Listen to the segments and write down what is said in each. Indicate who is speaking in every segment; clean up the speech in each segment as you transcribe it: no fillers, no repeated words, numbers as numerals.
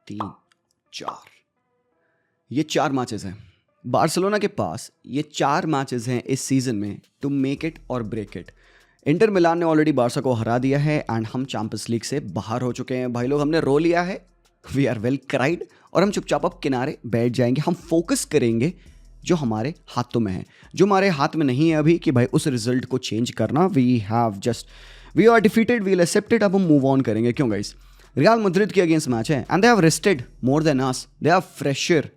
Speaker 1: 3, 4 ये 4 मैचेस हैं बार्सिलोना के पास। ये 4 मैचेस हैं इस सीजन में टू मेक इट और ब्रेक इट। इंटर मिलान ने ऑलरेडी बार्सा को हरा दिया है एंड हम चैंपियंस लीग से बाहर हो चुके हैं। भाई लोग, हमने रो लिया है, वी आर वेल क्राइड, और हम चुपचाप अब किनारे बैठ जाएंगे। हम फोकस करेंगे जो हमारे हाथों में है, जो हमारे हाथ में नहीं है अभी कि भाई उस रिजल्ट को चेंज करना। We are defeated, we will accept it. अब हम मूव ऑन करेंगे। क्यों गाइस? रियल मैड्रिड के अगेंस्ट मैच है and they have rested more than us, they are fresher.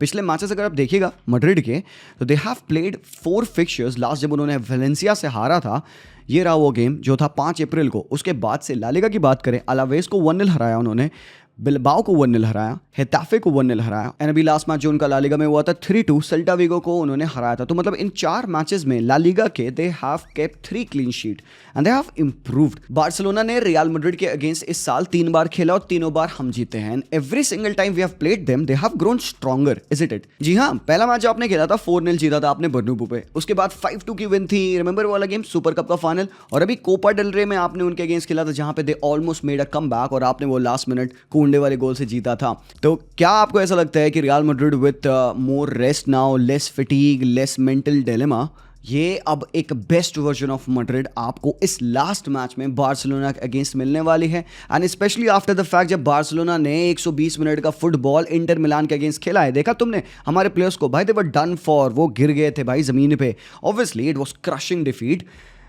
Speaker 1: पिछले मैचेस अगर आप देखिएगा मैड्रिड के, तो they have played 4 fixtures. Last जब उन्होंने वेलेंसिया से हारा था, ये रहा वो गेम जो था 5 अप्रैल को। उसके बाद से लालिगा की बात करें, अलावेस को 1-0 हराया उन्होंने, बिलबाओ को 1-0 हराया, हेताफे को 1-0 हराया, एंड अभी लास्ट मैच जो उनका लालिगा में हुआ था 3-2 सेल्टा विगो को उन्होंने हराया था। तो मतलब इन 4 मैचेस में लालिगा के they have kept 3 clean sheet and they have improved. Barcelona ने रियल मैड्रिड के अगेंस्ट इस साल 3 बार खेला और तीनों बार हम जीते हैं। And every single time we have played them they have grown stronger, is it? जी हाँ, पहला मैच जो आपने खेला था 4-0 जीता था आपने बर्नब्यू पे, उसके बाद 5-2 की विन थी, रिमेंबर वाला गेम, सुपर कप का फाइनल। और अभी कोपा डेल रे में आपने उनके अगेंस्ट खेला था जहां पे they almost made a comeback और आपने वो लास्ट मिनट कुंडे वाले गोल से जीता था। तो क्या आपको ऐसा लगता है कि real Madrid with more rest now, less fatigue, less mental dilemma, ये अब एक बेस्ट वर्जन ऑफ मैड्रिड आपको इस लास्ट मैच में बार्सिलोना के अगेंस्ट मिलने वाली है? And specially after the fact जब बार्सिलोना ने 120 मिनट का फुटबॉल इंटर मिलान के अगेंस्ट खेला है, देखा तुमने हमारे प्लेयर्स को? भाई दे वर डन फॉर, वो गिर गए थे भाई जमीन पे। Obviously it was crushing defeat.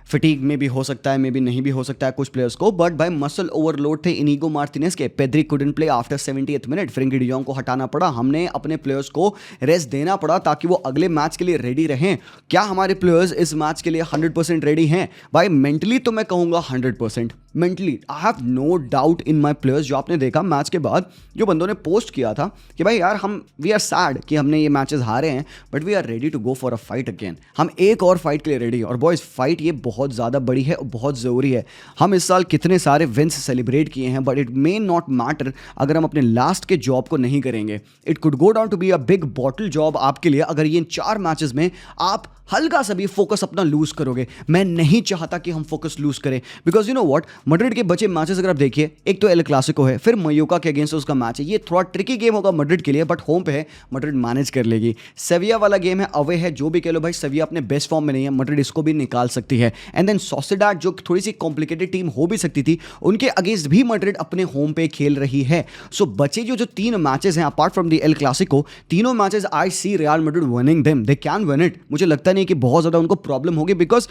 Speaker 1: Fatigue में भी हो सकता है, मे भी नहीं भी हो सकता है कुछ प्लेयर्स को, बट भाई मसल ओवरलोड थे इनिगो मार्टिनेज के। Pedri couldn't play after 70th minute, Frenkie de Jong को हटाना पड़ा, हमने अपने प्लेयर्स को रेस्ट देना पड़ा ताकि वो अगले मैच के लिए रेडी रहें। क्या हमारे प्लेयर्स इस मैच के लिए 100% रेडी हैं? भाई मेंटली तो मैं कहूँगा 100%। Mentally I have no doubt in my players. जो आपने देखा मैच के बाद जो बंदों ने पोस्ट किया था कि भाई यार वी आर सैड कि हमने ये मैचेस हारे हैं, but we are ready to go for a fight again. हम एक और फाइट के लिए रेडी हैं। और बॉयज, फाइट ये बहुत ज़्यादा बड़ी है और बहुत ज़रूरी है। हम इस साल कितने सारे विन्स सेलिब्रेट किए हैं, but it may not matter अगर हम अपने लास्ट के जॉब को नहीं करेंगे। It could go down to be a big bottle job आपके लिए अगर ये इन 4 मैचेस में आप हल्का सा भी फोकस अपना लूज करोगे। मैं नहीं चाहता कि हम फोकस लूज करें, because you know what, Madrid के बचे मैचेस अगर आप देखिए, एक तो एल क्लासिको है, फिर मयोका के अगेंस्ट उसका मैच है। ये थोड़ा ट्रिकी गेम होगा मैड्रिड के लिए, बट होम पे है, मैड्रिड मैनेज कर लेगी। सेविया वाला गेम है, अवे है, जो भी कह लो भाई, सेविया अपने बेस्ट फॉर्म में नहीं है, मैड्रिड इसको भी निकाल सकती है। एंड देन सोसिएडाड जो थोड़ी सी कॉम्प्लिकेटेड टीम हो भी सकती थी, उनके अगेंस्ट भी मैड्रिड अपने होम पे खेल रही है। सो बचे जो 3 मैचेस हैं apart from the El Clasico, तीनों matches I see Real Madrid winning them. They can win it. मुझे लगता नहीं कि बहुत ज़्यादा उनको प्रॉब्लम होगी, because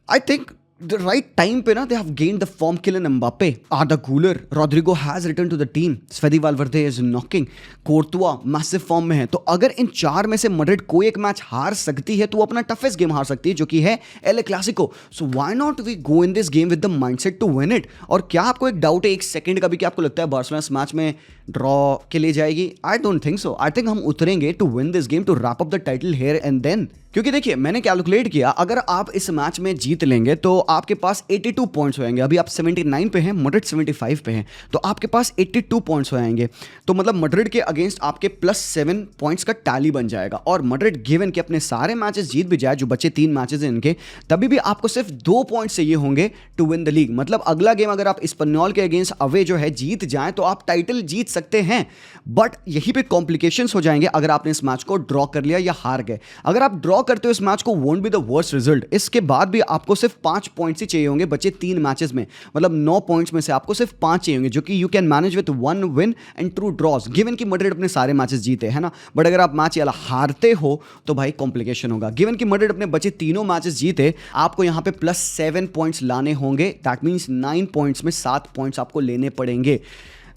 Speaker 1: I think the right time पे ना they have gained the form. Kylian Mbappe, Arda Guler, Rodrygo has return to the team, Fede Valverde is knocking, Courtois massive form में है। तो अगर इन 4 में से मैड्रिड कोई एक मैच हार सकती है तो वो अपना टफेस्ट गेम हार सकती है, जो कि है El Clasico. So why not we go in this game with the mindset to win it? और क्या आपको एक डाउट है 1 सेकंड का भी कि आपको लगता है बार्सिलोना इस मैच में ड्रॉ के लिए जाएगी? I don't think so. I think हम उतरेंगे to win this game, to wrap up the title here and then. क्योंकि देखिए, मैंने कैलकुलेट किया, अगर आप इस मैच में जीत लेंगे तो आपके पास 82 पॉइंट्स हो जाएंगे। अभी आप 79 पे हैं, मैड्रिड 75 पे हैं, तो आपके पास 82 पॉइंट्स हो जाएंगे। तो मतलब मैड्रिड के अगेंस्ट आपके +7 पॉइंट्स का टैली बन जाएगा। और मैड्रिड गिवन कि अपने सारे मैचेस जीत भी जाए, जो बचे 3 मैचेस हैं इनके, तभी भी आपको सिर्फ 2 पॉइंट्स चाहिए होंगे टू विन द लीग। मतलब अगला गेम अगर आप स्पेन्योल के अगेंस्ट अवे जो है जीत जाएं तो आप टाइटल जीत सकते हैं। बट यहीं पे कॉम्प्लिकेशंस हो जाएंगे अगर आपने इस मैच को ड्रॉ कर लिया या हार गए। अगर आप ड्रॉ करते हो इस मैच को, won't be the worst result. इसके बाद भी आपको सिर्फ 5 पॉइंट्स ही चाहिए होंगे बचे 3 मैचेस में। मतलब 9 पॉइंट्स में से आपको सिर्फ 5 चाहिए होंगे, जो कि you can manage with 1 win and 2 draws, given कि मैड्रिड अपने सारे मैचेस जीते है ना। बट अगर आप मैच वाला हारते हो तो भाई कॉम्प्लिकेशन होगा। गिवन कि मैड्रिड अपने बचे तीनों मैचेस जीते, आपको यहां पे +7 पॉइंट्स लाने होंगे। दैट मीन्स 9 पॉइंट्स में 7 पॉइंट्स आपको लेने पड़ेंगे।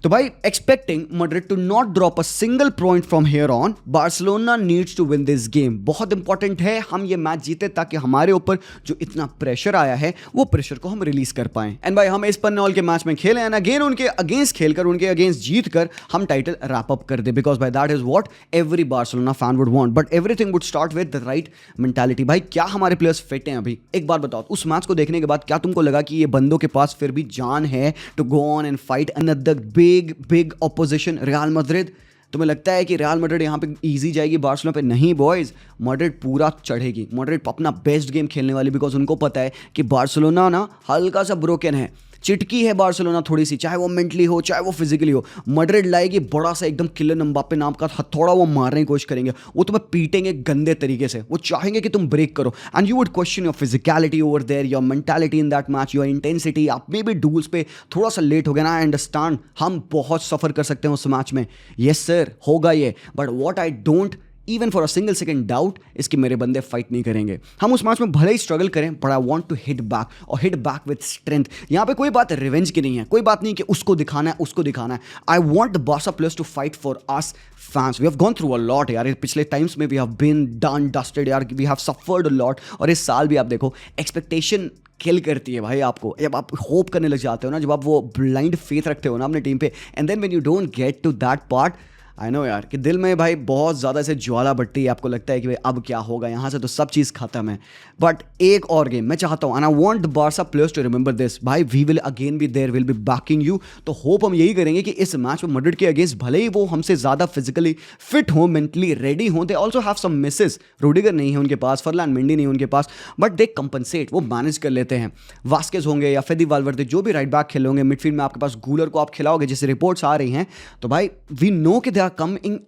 Speaker 1: तो भाई, expecting Madrid to not drop a single point from here on, Barcelona needs to win this game. बहुत इंपॉर्टेंट है हम ये मैच जीते ताकि हमारे ऊपर जो इतना प्रेशर आया है वो प्रेशर को हम रिलीज कर पाएं। एंड भाई, हम एस्पेन्योल के मैच में खेले एंड अगेन उनके अगेंस्ट खेलकर, उनके अगेंस्ट जीत कर हम टाइटल रैप अप कर दे, बिकॉज भाई that is what every Barcelona fan would want. But everything would start with the right mentality. भाई, क्या हमारे प्लेयर्स फिट हैं अभी? एक बात बताओ, उस मैच को देखने के बाद क्या तुमको लगा कि ये बंदों के पास फिर भी जान है to go on and fight another big opposition Real Madrid? तुम्हें लगता है कि रियल मैड्रिड यहाँ पे इजी जाएगी बार्सिलोना पे? नहीं बॉयज, मैड्रिड पूरा चढ़ेगी। मैड्रिड अपना बेस्ट गेम खेलने वाली, बिकॉज उनको पता है कि बार्सिलोना ना हल्का सा ब्रोकन है। चिटकी है बार्सिलोना थोड़ी सी, चाहे वो मेंटली हो चाहे वो फिजिकली हो, मैड्रिड लाएगी बड़ा सा एकदम किलियन एम्बाप्पे नाम का हथौड़ा, वो मारने की कोशिश करेंगे, वो तुम्हें पीटेंगे गंदे तरीके से, वो चाहेंगे कि तुम ब्रेक करो, and you would question your physicality over there, your mentality in that match, your intensity. आप मे बी डूल्स पे थोड़ा सा लेट हो गया ना, आई अंडरस्टैंड, हम बहुत सफर कर सकते हैं उस मैच में, यस सर होगा ये, but what I don't even for a single second doubt इसके मेरे बंदे फाइट नहीं करेंगे। हम उस मैच में भले ही स्ट्रगल करें, but I want to hit back, और हिट बैक विद स्ट्रेंथ। यहाँ पे कोई बात रिवेंज की नहीं है, कोई बात नहीं कि उसको दिखाना है उसको दिखाना है। I want the Barca players to fight for us fans. We have gone through a lot यार, पिछले टाइम्स में we have been done dusted यार, we have suffered a lot, और इस साल भी आप देखो एक्सपेक्टेशन किल करती है भाई आपको, जब आप होप करने लग जाते हो ना, जब आप वो ब्लाइंड फेथ रखते हो ना अपने टीम पे, and then when you don't get to that part, I know यार कि दिल में भाई बहुत ज़्यादा से ज्वाला भट्टी है, आपको लगता है कि भाई अब क्या होगा, यहाँ से तो सब चीज़ खत्म है। बट एक और गेम मैं चाहता हूँ, and I want the Barca players to remember this, भाई we will again be there, will be backing you. तो होप हम यही करेंगे कि इस मैच में मैड्रिड के अगेंस्ट भले ही वो हमसे ज़्यादा फिजिकली फिट हो, मेंटली रेडी हो, they also have some misses, Rudiger नहीं है उनके पास, फरलैंड मेंडी नहीं है उनके पास, बट दे कंपनसेट, वो मैनेज कर लेते हैं। वास्केज होंगे या फेदी वाल्वर्दे, जो भी राइट बैक खेले होंगे, मिडफील्ड में आपके पास गूलर को आप खिलाओगे, जैसे रिपोर्ट्स आ रही हैं, तो भाई वी नो कि they are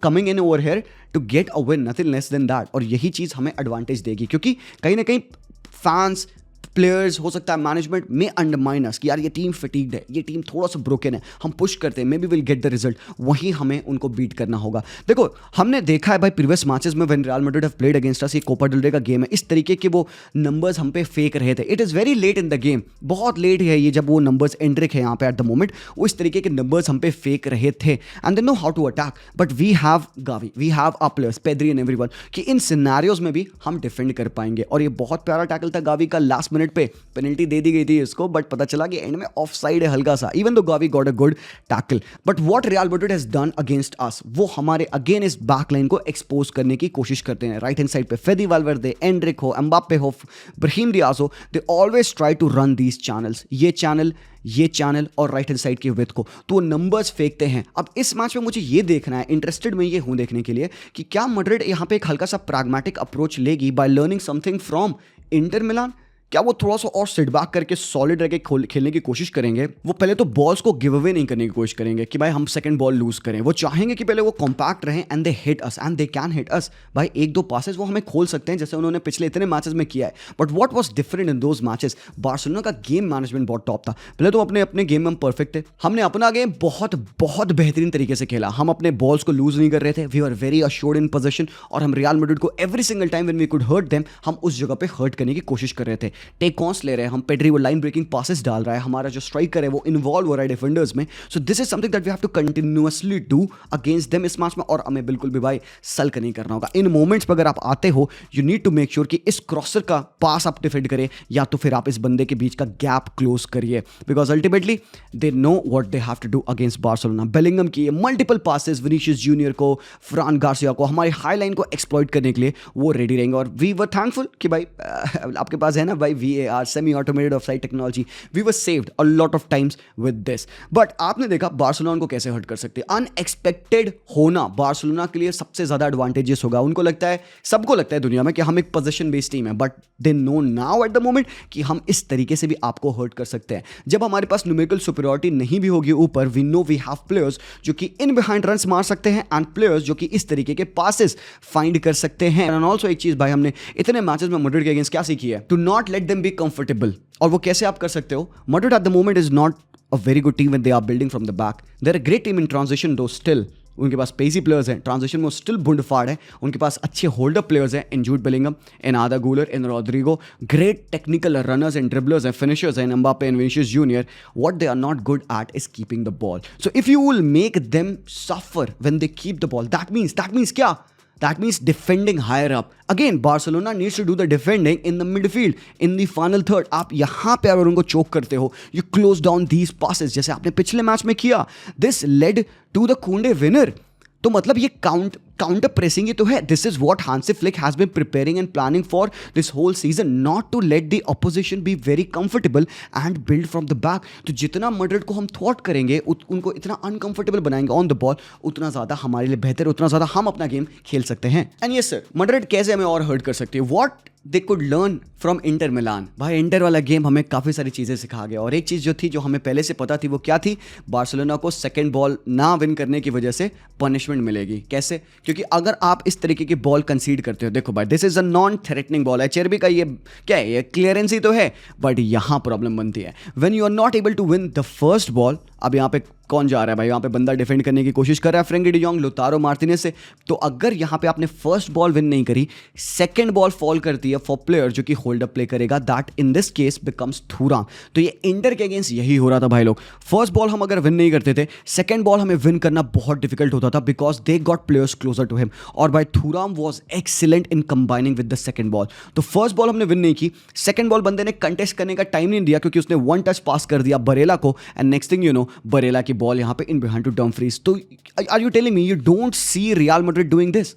Speaker 1: coming in over here to get a win, nothing less than that। और यही चीज़ हमें एडवांटेज देगी, क्योंकि कहीं ना कहीं फैंस, प्लेयर्स, हो सकता है मैनेजमेंट में अंडरमाइन अस कि यार ये टीम फटीग्ड है, ये टीम थोड़ा सा ब्रोकन है, हम पुश करते हैं, may be will get the result, वहीं हमें उनको बीट करना होगा। देखो हमने देखा है भाई प्रीवियस मैचेस में, when real Madrid have played against us, ये कोपा डेल रे का गेम है, इस तरीके के वो नंबर्स हम पे फेंक रहे थे। It is very late in the game, बहुत लेट है ये जब वो नंबर्स एंड्रिक है यहाँ पे एट द मोमेंट, वो इस तरीके के नंबर्स हम पे फेंक रहे थे, and they know how to attack. But we have Gavi, we have our players Pedri and everyone, कि इन सिनेरियोज में भी हम डिफेंड कर पाएंगे। और ये बहुत प्यारा टैकल था गावी का, लास्ट मिनट पे पेनल्टी दे दी गई थी इसको, बट पता चला कि एंड में ऑफ साइड है हल्का सा, even though Gavi got a good tackle. But what real Madrid has done against us, वो हमारे अगेन इस बैक लाइन को एक्सपोज करने की कोशिश करते हैं। राइट हैंड साइड पे फेदी वाल्वर्दे, एंड्रिक हो, एम्बाप्पे हो, ब्राहीम डियाज हो, they always try to run these channels, ये चैनल और राइट हैंड साइड की विड्थ को, तो वो नंबर्स फेंकते हैं। अब इस मैच में मुझे ये देखना है, इंटरेस्टेड मैं ये हूँ देखने के लिए कि क्या मैड्रिड यहाँ पे एक हल्का सा प्रैग्मेटिक अप्रोच लेगी by learning something from Inter Milan. क्या वो थोड़ा सा और सिट बैक करके सॉलिड रह के खेलने की कोशिश करेंगे? वो पहले तो बॉल्स को गिव अवे नहीं करने की कोशिश करेंगे कि भाई हम सेकंड बॉल लूज करें, वो चाहेंगे कि पहले वो कॉम्पैक्ट रहें, and they hit us, and they can hit us. भाई एक दो पासेस वो हमें खोल सकते हैं, जैसे उन्होंने पिछले इतने मैचेस में किया है। But what was different in those matches, Barcelona का गेम मैनेजमेंट बहुत टॉप था। पहले तो अपने गेम में हम परफेक्ट थे, हमने अपना गेम बहुत बेहतरीन तरीके से खेला, हम अपने बॉल्स को लूज नहीं कर रहे थे, we are very assured in position, और हम रियल मैड्रिड को every single time when we could hurt them, हम उस जगह पे हर्ट करने की कोशिश कर रहे थे। टेक ऑन्स ले रहे हैं हम, पेड्री वो लाइन ब्रेकिंग पासेस डाल रहा है, हमारा जो स्ट्राइकर है वो इन्वॉल्व हो रहा है डिफेंडर्स में। So this is something that we have to continuously do against them इस मैच में, और हमें बिल्कुल भी भाई सल्क नहीं करना होगा। इन मोमेंट्स पर अगर आप आते हो, you need to make sure कि इस क्रॉसर का पास आप डिफेंड करें, या तो फिर आप इस बंदे के बीच का गैप क्लोज करिए, because ultimately they know what they have to do against Barcelona. Bellingham की मल्टीपल पासेस विनीशियस जूनियर को, फ्रान गार्सिया को, हमारी हाई लाइन को एक्सप्लॉइट करने के लिए वो रेडी रहेंगे। और वी वर थैंकफुल कि भाई आपके पास है ना भाई VAR, semi automated offside technology, we were saved a lot of times with this. But आपने देखा बार्सिलोना को कैसे हर्ट कर सकते हैं। अनएक्सपेक्टेड होना बार्सिलोना के लिए सबसे ज्यादा एडवांटेजेस होगा। उनको लगता है, सबको लगता है दुनिया में कि हम एक पोजीशन बेस्ड टीम है, but they know now at the moment कि हम इस तरीके से भी आपको हर्ट कर सकते हैं। जब हमारे पास न्यूमेरिकल सुपीरियरिटी नहीं भी होगी ऊपर, we know we have players जो कि इन बिहाइंड रन्स मार सकते हैं, एंड प्लेयर्स जो कि इस तरीके के पासेस फाइंड कर सकते हैं। एंड ऑल्सो एक चीज भाई हमने इतने मैचेस में मैड्रिड के अगेंस्ट क्या सीखी है, to not let them be comfortable. और वो कैसे आप कर सकते हो? Madrid at the moment is not a very good team when they are building from the back, they are a great team in transition though still. उनके पास pacy players हैं, ट्रांजिशन में स्टिल बुंडफाड़ है, उनके पास अच्छे होल्डर प्लेयर्स हैं इन जूड Bellingham, in Arda Guler, in Rodrygo, great technical runners and dribblers हैं, फिनिशर्स हैं, Mbappe and Vinicius Junior. What they are not good at is keeping the ball. So if you will make them suffer when they keep the ball, that means क्या? That means defending higher up. Again, Barcelona needs to do the defending in the midfield, in the final third. आप यहाँ पे अगर उनको चोक करते हो, you close down these passes, जैसे आपने पिछले मैच में किया. This led to the Koundé winner. तो मतलब ये काउंट काउंटर प्रेसिंग ही तो है. This is what Hansi Flick has been preparing and planning for this whole season, not to let the opposition be very comfortable and build from the back. तो जितना Madrid को हम थ्वाट करेंगे, उनको इतना अनकंफर्टेबल बनाएंगे ऑन द बॉल, उतना ज्यादा हमारे लिए बेहतर, उतना ज्यादा हम अपना गेम खेल सकते हैं. एंड यस सर, मैड्रिड कैसे हमें और हर्ट कर सकती है? What they could learn from Inter Milan. भाई इंटर वाला गेम हमें काफ़ी सारी चीज़ें सिखा गया, और एक चीज़ जो थी, जो हमें पहले से पता थी, वो क्या थी? बार्सिलोना को सेकंड बॉल ना विन करने की वजह से पनिशमेंट मिलेगी. कैसे? क्योंकि अगर आप इस तरीके की बॉल कंसीड करते हो, देखो भाई this is a non threatening ball है, चेरबी का ये क्या है, ये क्लियरेंस ही तो है, बट यहाँ प्रॉब्लम बनती है when you are not able to win the first ball. अब यहाँ पे कौन जा रहा है भाई? यहाँ पे बंदा डिफेंड करने की कोशिश कर रहा है, फ्रेंकी डी जॉन्ग, लोतारो मार्टिनेज से. तो अगर यहाँ पे आपने फर्स्ट बॉल विन नहीं करी, सेकंड बॉल फॉल करती है फॉर प्लेयर जो कि होल्ड अप प्ले करेगा, that in this case becomes Thuram. तो ये इंटर के अगेंस्ट यही हो रहा था भाई लोग. फर्स्ट बॉल हम अगर विन नहीं करते थे, सेकंड बॉल हमें विन करना बहुत डिफिकल्ट होता था, because they got players closer to him. और भाई Thuram was excellent in combining with the second ball. तो फर्स्ट बॉल हमने विन नहीं की, सेकंड बॉल बंदे ने कंटेस्ट करने का टाइम नहीं दिया, क्योंकि उसने वन टच पास कर दिया बरेला को, and next thing you know, Barella की बॉल यहाँ पे इन बिहाइंड टू डम्फ्रीज. तो are you telling me you don't see Real Madrid doing this?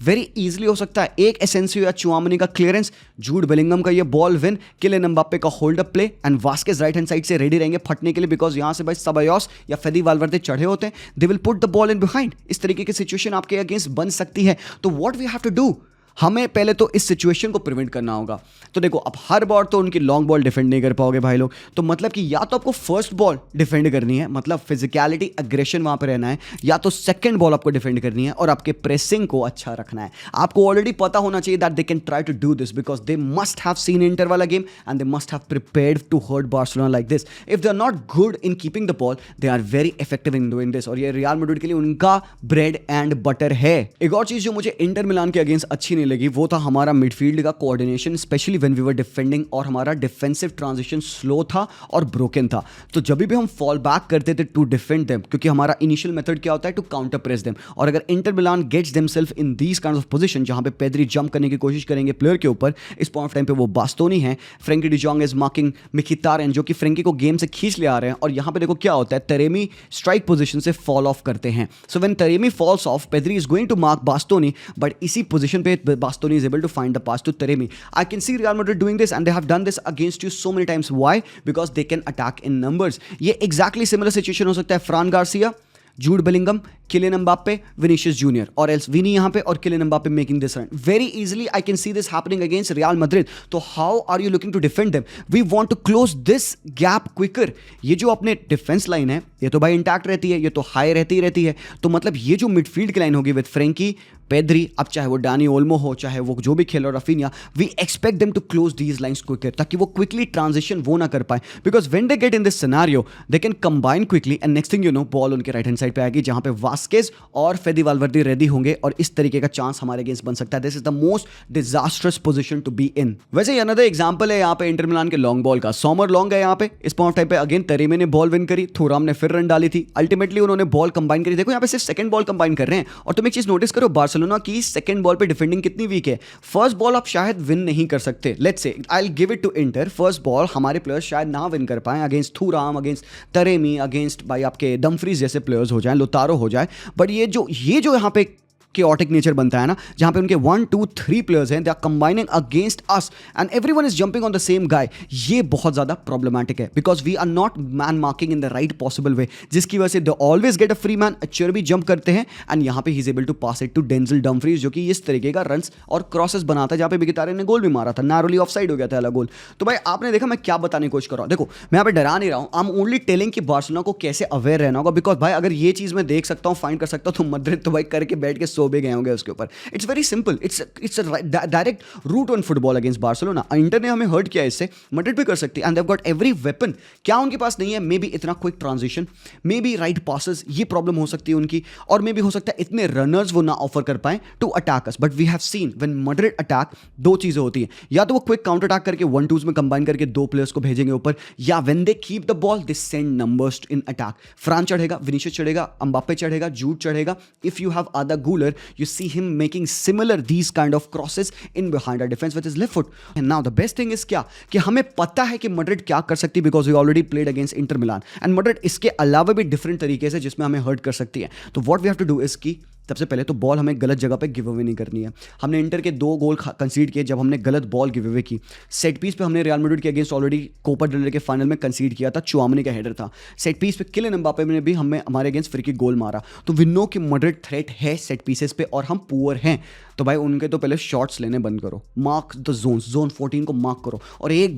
Speaker 1: Very easily हो सकता है. एक एसेंसियो या चुआमनी का क्लियरेंस, जूड बेलिंगम का ये बॉल विन, किलियन एम्बाप्पे का hold up play, and Vazquez right hand side से रेडी रहेंगे फटने के लिए, बिकॉज यहां से भाई सबायोस या फेदी वाल्वर्दे चढ़े होते हैं, they will put the ball in behind. इस तरीके की सिचुएशन आपके अगेंस्ट बन सकती है. तो what we have to do, हमें पहले तो इस सिचुएशन को प्रिवेंट करना होगा. तो देखो, अब हर बार तो उनकी लॉन्ग बॉल डिफेंड नहीं कर पाओगे भाई लोग. तो मतलब कि या तो आपको फर्स्ट बॉल डिफेंड करनी है, मतलब फिजिकलिटी अग्रेशन वहां पे रहना है, या तो सेकंड बॉल आपको डिफेंड करनी है और आपके प्रेसिंग को अच्छा रखना है. आपको ऑलरेडी पता होना चाहिए that they can try to do this, because they must have seen Inter वाला game and they must have prepared to hurt Barcelona like this. If they are not good in keeping the ball, they are very effective in doing this, और ये real Madrid के लिए उनका bread and butter है. एक और चीज जो मुझे इंटर मिलान के अगेंस्ट अच्छी नहीं लगी, वो था हमारा मिडफील्ड का coordination, specially when we were defending, और हमारा डिफेंसिव ट्रांजिशन स्लो था और ब्रोकन था. तो जब भी हम फॉल बैक करते थे टू डिफेंड देम, क्योंकि हमारा इनिशियल मेथड क्या होता है, टू काउंटर प्रेस देम. और अगर Inter Milan gets themselves in these kind of position, जहां पे पेद्री जंप करने की कोशिश करेंगे प्लेयर के ऊपर, इस पॉइंट ऑफ टाइम पे वो बास्तोनी है, Frenkie de Jong is marking Mkhitaryan, जो कि फ्रेंकी को गेम से खींच ले आ रहे हैं. और यहां पे देखो क्या होता है, तरेमी स्ट्राइक पोजीशन से फॉल ऑफ करते हैं. So when Taremi falls off, Pedri is going to mark Bastoni, but इसी पोजीशन पे Bastoni is able to find the pass to Taremi. I can see Real Madrid doing this, and they have done this against you so many times. Why? Because they can attack in numbers. ये exactly similar situation हो सकता है Fran Garcia, Jude Bellingham, Kylian Mbappe, Vinicius Junior, और else Vini यहाँ पे और Kylian Mbappe making this run. Very easily I can see this happening against Real Madrid. तो how are you looking to defend them? We want to close this gap quicker. ये जो अपने defence line है, ये तो भाई intact रहती है, ये तो हाई रहती है. तो मतलब ये जो मिडफील्ड की लाइन होगी विद फ्रेंकी, पेद्री, अब चाहे वो डानी ओल्मो हो, चाहे वो जो भी खेलो, Raphinha, we expect them to close these lines quicker, ताकि वो क्विकली ट्रांजिशन वो ना कर पाए. Because when they get in this scenario, they can combine quickly, and next thing you know, ball उनके राइट हैंड साइड पे आएगी, जहां पे वास्केज और फेदी वाल्वर्दे रेडी होंगे, और इस तरीके का चांस हमारे अगेंस्ट बन सकता है. This is the most disastrous position to be in. वैसे अनदर एग्जांपल है यहाँ पे इंटर मिलान के लॉन्ग बॉल का. समर लॉन्ग है यहाँ पे, इस पॉइंट टाइम पे अगेन तरेमी ने बॉल विन करी, थूराम ने फिर रन डाली थी, अल्टीमेटली उन्होंने बॉल कंबाइन करी. देखो यहाँ पे सिर्फ सेकंड बॉल कंबाइन कर रहे हैं. और तुम एक चीज नोटिस करो, बार्सिलोना की सेकंड बॉल पे डिफेंडिंग कितनी वीक है. फर्स्ट बॉल आप शायद विन नहीं कर सकते. Let's say I will give it to Inter, first ball हमारे प्लेयर्स शायद ना विन कर पाए against Thuram, against Taremi, against भाई आपके डम्फ्रीज जैसे प्लेयर्स हो जाए, लोतारो हो जाए. बट ये जो यहाँ पे chaotic नेचर बनता है ना, जहां पे उनके 1 2 3 प्लेयर्स हैं, they are combining against us and everyone is jumping on the same guy. ये बहुत ज्यादा प्रॉब्लमेटिक है, because we are not man marking in the right possible way, जिसकी वजह से they always get a free man. चेरबी jump करते हैं एंड यहां पे ही is able to pass it to Denzel Dumfries, जो कि इस तरीके का रन्स और क्रॉसेस बनाता है, जहां पे मिखितारेन ने गोल भी मारा था, नैरोली ऑफसाइड हो गया था अगला गोल. तो भाई आपने देखा मैं क्या बताने की कोशिश कर रहा हूं. देखो मैं यहाँ पे डरा नहीं रहा हूं, आई एम ओनली टेलिंग कि बार्सिलोना को कैसे अवेयर रहना होगा. बिकॉज भाई अगर ये चीज मैं देख सकता हूं, फाइंड कर सकता हूं, तो मैड्रिड तो भाई करके बैठ के सो भी गए होंगे उसके ऊपर. It's very simple, it's a direct route on football against Barcelona. Inter ने हमें हर्ट किया, इससे मैड्रिड भी कर सकती है, and they have got every weapon. क्या उनके पास नहीं है? मे बी इतना quick transition, may be right passes, ये प्रॉब्लम हो सकती है उनकी, और मे बी हो सकता है इतने रनर्स वो ना ऑफर कर पाए to attack us. But we have seen when Madrid attack, दो चीजें होती हैं, या तो वो क्विक काउंटर अटैक करके 1-2s में कंबाइन करके दो प्लेयर्स को भेजेंगे ऊपर, या when they keep the ball they send numbers in attack. फ्रान चढ़ेगा, विनीशियस चढ़ेगा, एम्बाप्पे चढ़ेगा, जूड चढ़ेगा. If you have Arda Guler, you see him making similar these kind of crosses in behind our defense with his left foot. And now the best thing is क्या कि हमें पता है कि मैड्रिड क्या कर सकती है, because we already played against Inter Milan, and Madrid इसके अलावा भी डिफरेंट तरीके से जिसमें हमें हर्ट कर सकती है. तो what we have to do is कि सबसे पहले तो बॉल हमें गलत जगह पे गिव अवे नहीं करनी है। हमने इंटर के 2 गोल कंसीड किए जब हमने गलत बॉल गिव अवे की। सेट पीस पे हमने रियल मैड्रिड के अगेंस्ट ऑलरेडी कोपा डेल रे के फाइनल में कंसीड किया था, चुआमनी का हेडर था। सेट पीस पे किलियन एम्बापे ने भी हमारे अगेंस्ट फ्री किक गोल मारा। तो वी नो कि मैड्रिड थ्रेट है सेट पीसेस पे और हम पुअर हैं। तो भाई उनके तो पहले शॉट्स लेने बंद करो, मार्क द जोन 14 को मार्क करो और एक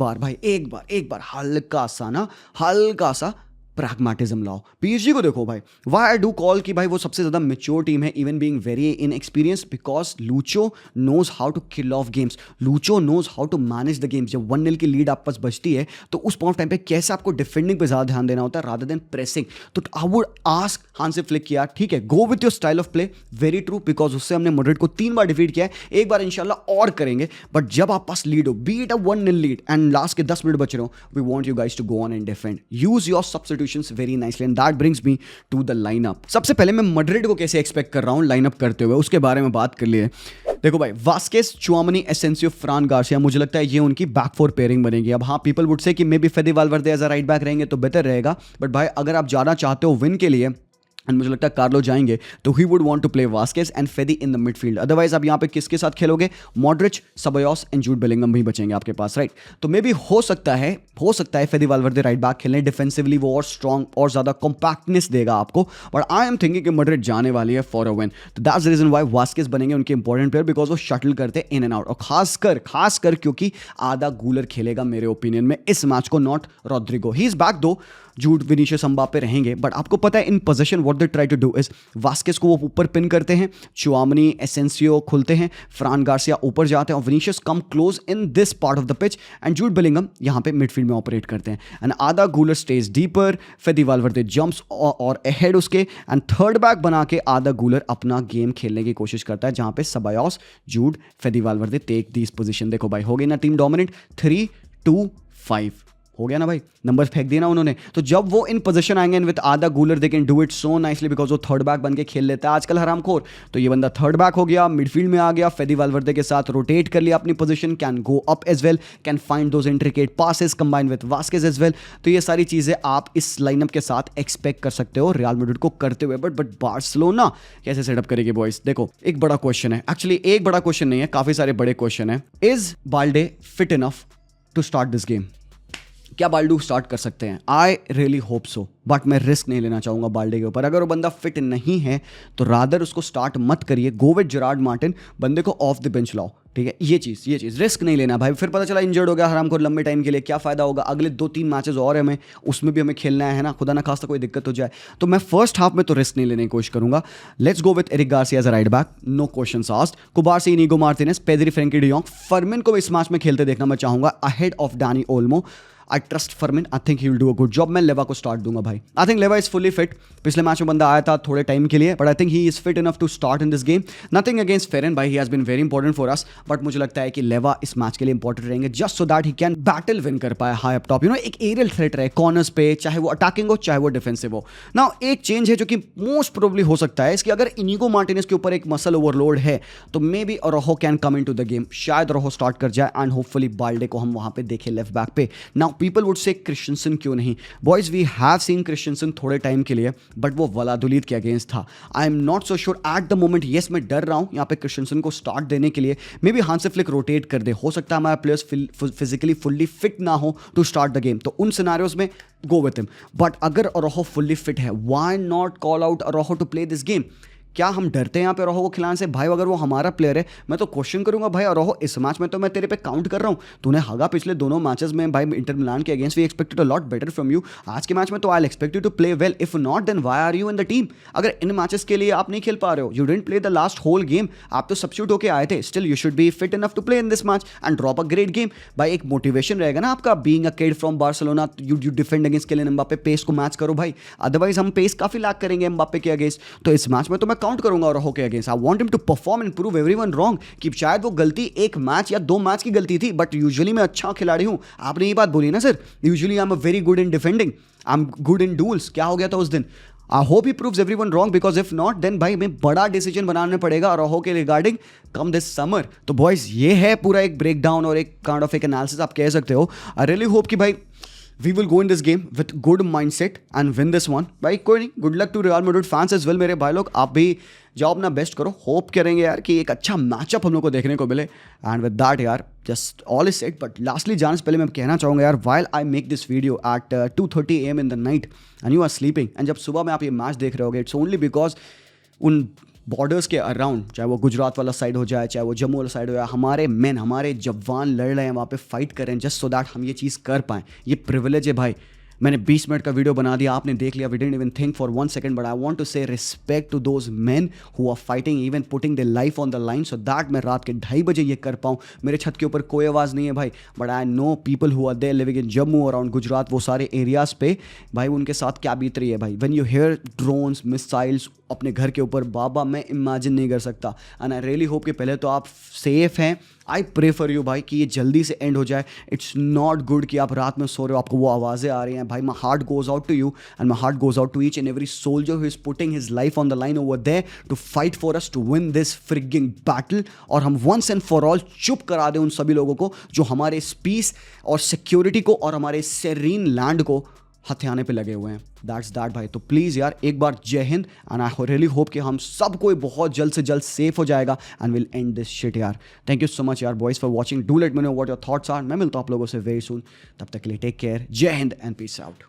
Speaker 1: बार हल्का सा प्रैग्मेटिज्म लाओ। पीएसजी को देखो भाई, व्हाई आई डू कॉल कि भाई वो सबसे ज़्यादा मैच्योर टीम है even being very inexperience, because Lucho knows how to kill off games, Lucho knows how to manage the games. जब 1-0 की लीड आप पास बचती है तो उस पॉइंट टाइम पे कैसे आपको डिफेंडिंग पे ज़्यादा ध्यान देना होता है रादर देन प्रेसिंग। तो I would ask Hansi Flick किया, ठीक है go with your style of play, very true, because उससे हमने मैड्रिड को 3 बार डिफीट किया है, एक बार इंशाल्लाह और करेंगे। बट जब आप पास लीड हो, be it a 1-0 lead and last के 10 मिनट बच रहे हो, we want you guys to go on and defend, use your substitutions very nicely and that brings me to the lineup. सबसे पहले मैं मैड्रिड को कैसे एक्सपेक्ट कर रहा हूं लाइनअप करते हुए, उसके बारे में बात कर लिए। देखो भाई, वास्केस, चुआमनी, एसेंसियो, फ्रान गार्सिया, मुझे लगता है ये उनकी बैक 4 पेयरिंग बनेगी। अब हाँ, पीपल वुड से कि may be Fede Valverde as a right back रहेंगे तो बेहतर रहेगा, बट भाई अगर आप जाना चाहते हो विन के लिए एंड मुझे लगता है कार्लो जाएंगे तो he would want to play Vazquez and Fede in the midfield. Otherwise आप यहाँ पे किसके साथ खेलोगे? Modric, Ceballos and Jude Bellingham भी बचेंगे आपके पास, राइट? तो मे बी हो सकता है फेदी वालवर्दे राइट बैक खेलने, डिफेंसिवली वो और स्ट्रॉन्ग और ज्यादा कॉम्पैक्टनेस देगा आपको। बट आई एम थिंकिंग कि मैड्रिड जाने वाली है फॉर अ विन, तो that's the reason why Vazquez बनेंगे उनके इंपॉर्टेंट प्लेयर, बिकॉज वो शटल करते इन एंड आउट, और खासकर क्योंकि आधा गूलर खेलेगा मेरे ओपिनियन में इस मैच को, not Rodrygo. He is back though, Jude, Vinicius, Mbappe रहेंगे, बट आपको पता है in position what they try to do is Vazquez को वो ऊपर पिन करते हैं, चुआमनी, एसेंसियो खुलते हैं, फ्रान गार्सिया ऊपर जाते हैं और Vinicius come close in this part of the pitch and Jude Bellingham यहाँ पे मिडफील्ड में ऑपरेट करते हैं एंड आधा गूलर स्टेज डीपर, फेदी वालवर्दे जंप्स और अहेड उसके एंड थर्ड बैक बना के आधा गूलर अपना गेम खेलने की कोशिश करता है, जहाँ पे सबयोस, जूड, फेदी वालवर्दे टेक दिस पोजीशन। देखो भाई, हो गई ना टीम डोमिनेट, 3-2-5 हो गया ना भाई, नंबर फेंक दिया ना उन्होंने। तो जब वो इन पोजीशन आएंगे with Arda Guler they can do it so nicely, because वो थर्ड बैक बन के खेल लेता है आजकल हरामखोर। तो ये बंदा थर्ड बैक हो गया, मिडफील्ड में आ गया, फेदी वालवर्दे के साथ रोटेट कर लिया अपनी position, can go up as well, can find those intricate passes combined with Vazquez as well. तो ये सारी चीजें आप इस लाइनअप के साथ एक्सपेक्ट कर सकते हो रियल मैड्रिड को करते हुए। बट बार्सिलोना कैसे सेटअप करेगी बॉयज? देखो, एक बड़ा क्वेश्चन है, एक्चुअली एक बड़ा क्वेश्चन नहीं है, काफी सारे बड़े क्वेश्चन है। Is Balde fit enough to start this game? क्या बाल्डू स्टार्ट कर सकते हैं? I really hope so, but मैं रिस्क नहीं लेना चाहूंगा बाल्डे के ऊपर। अगर वो बंदा फिट नहीं है तो रादर उसको स्टार्ट मत करिए, गो विद जेरार्ड मार्टिन, बंदे को ऑफ द बेंच लाओ, ठीक है? ये चीज़ रिस्क नहीं लेना भाई। फिर पता चला इंजर्ड हो गया हरामखोर लंबे टाइम के लिए, क्या फायदा होगा? अगले 2-3 मैचेस और है हमें, उसमें भी हमें खेलना है ना, खुदा ना खास्ता कोई दिक्कत हो जाए। तो मैं फर्स्ट हाफ में तो रिस्क नहीं लेने की कोशिश करूंगा। Let's go with Eric Garcia as a right back, no questions asked. Cubarsi, Inigo Martinez, Pedri, Frenkie de Jong, Fermin को इस मैच में खेलते देखना मैं चाहूंगा ahead of Dani Olmo. I trust Fermin, I think he will do a good job. मैं Lewa को start दूंगा भाई। I think Lewa is fully fit. पिछले मैच में बंदा आया था थोड़े टाइम के लिए, but I think he is fit enough to start in this game. Nothing against Ferran भाई, he has been very important for us, but मुझे लगता है कि लेवा इस मैच के लिए इंपॉर्टेंट रहेंगे just so that he can battle win कर पाए high up top, you know, एक एरियल थ्रेट रहे कॉर्नर्स पे, चाहे वो अटैकिंग हो चाहे वो डिफेंसिव हो। नाउ एक चेंज है जो कि मोस्ट प्रोबेबली हो सकता है, इसकी अगर इनीगो मार्टिनेज के ऊपर एक मसल ओवरलोड है तो maybe Rojo can come into the game, शायद रोहो स्टार्ट कर जाए एंड होपफुली बाल्डे को हम वहां पे देखें लेफ्ट बैक पे। Now people would say Christensen क्यों नहीं? Boys, we have seen Christensen थोड़े टाइम के लिए, बट वो वलादुलीद के अगेंस्ट था। I am not so sure at the moment. Yes, मैं डर रहा हूं यहाँ पे क्रिश्चियनसन को स्टार्ट देने के लिए। May be Hansi Flick rotate कर दे, हो सकता है हमारा प्लेयर्स फिजिकली फुल्ली फिट ना हो टू स्टार्ट द गेम, तो उन सिनारियोज में गो विथ हिम। बट अगर रोहो फुल्ली फिट है, why not call out Rojo to play this game? क्या हम डरते हैं यहाँ पे रोहो को खिलाने से? भाई अगर वो हमारा प्लेयर है, मैं तो क्वेश्चन करूंगा भाई रोहो, इस मैच में तो मैं तेरे पे काउंट कर रहा हूँ, तूने हगा पिछले दोनों मैचेस में भाई इंटर मिलान के against, we expected a lot better from you. आज के मैच में तो I expect you to play well, if not then why are you in the team? अगर इन मैचेस के लिए आप नहीं खेल पा रहे हो, you didn't play the last whole game, आप तो सब्स्टिट्यूट होके आए थे, still you should be fit enough to play in this match and drop a great game. भाई एक मोटिवेशन रहेगा ना आपका, being a kid from Barcelona, you defend against Kylian Mbappe, pace को मैच करो भाई, अदरवाइज हम पेस काफी लैक करेंगे एम्बापे के अगेंस्ट। तो इस मैच में तो मैं काउंट करूंगा रोहो के against. I want him to perform and prove everyone wrong कि शायद वो गलती एक मैच या 2 मैच की गलती थी, बट यूजुअली मैं अच्छा खिलाड़ी हूं। आपने ये बात बोली ना sir, usually I am very good in defending, I am good in duels. क्या हो गया था उस दिन? I hope he proves everyone wrong, because if not then भाई मैं बड़ा डिसीजन बनाना पड़ेगा रोहो के रिगार्डिंग कम दिस समर। तो बॉयज, ये है पूरा एक ब्रेक डाउन और एक काइंड ऑफ एक एनालिसिस आप कह सकते हो। आई रियली होप कि भाई we will go in this game with good mindset and win this one. भाई कोई नहीं, good luck to Real Madrid fans as well. मेरे भाई लोग, आप भी जाओ अपना बेस्ट करो. होप करेंगे यार कि एक अच्छा मैचअप हम लोग को देखने को मिले. एंड विद दैट यार, just all is set. But lastly जाने से पहले मैं कहना चाहूँगा यार, while I make this video at 2:30 AM in the night and you are sleeping, and जब सुबह में आप ये मैच देख रहे होगे, इट्स ओनली बिकॉज उन बॉर्डर्स के अराउंड, चाहे वो गुजरात वाला साइड हो जाए, चाहे वो जम्मू वाला साइड हो जाए, हमारे मैन, हमारे जवान लड़ रहे हैं वहाँ पे, फाइट कर रहे हैं जस्ट सो दैट हम ये चीज़ कर पाएँ. ये प्रिविलेज है भाई. मैंने 20 मिनट का वीडियो बना दिया, आपने देख लिया. We didn't even think for 1 second, but I want to say respect to those men who are fighting, even putting their life on the line, so that मैं रात के 2:30 बजे ये कर पाऊँ. मेरे छत के ऊपर कोई आवाज़ नहीं है भाई, but I know people who are there living in Jammu, around Gujarat, वो सारे एरियाज़ पे भाई, उनके साथ क्या बीत रही है भाई. When you here drones, missiles अपने घर के ऊपर, बाबा मैं इमेजिन नहीं कर सकता. एंड आई रियली होप कि पहले तो आप सेफ हैं. आई प्रे फॉर यू भाई कि ये जल्दी से एंड हो जाए. इट्स नॉट गुड कि आप रात में सो रहे हो, आपको वो आवाज़ें आ रही हैं भाई. My heart goes out to you and my heart goes out to each and every soldier who is putting his life on the line over there to fight for us to win this frigging battle. और हम once and for all चुप करा दें उन सभी लोगों को जो हमारे पीस और सिक्योरिटी को और हमारे सेरीन लैंड को हथियाने पे लगे हुए हैं. दैट्स दैट भाई. तो प्लीज़ यार एक बार जय Hind. And I really hope कि हम सब कोई बहुत जल्द से जल्द सेफ हो जाएगा and will end this shit यार. थैंक यू सो मच यार boys for watching. Do let me know what your thoughts are. मैं मिलता हूँ आप लोगों से वेरी सून. तब तक के लिए टेक केयर. जय हिंद एंड पीस आउट.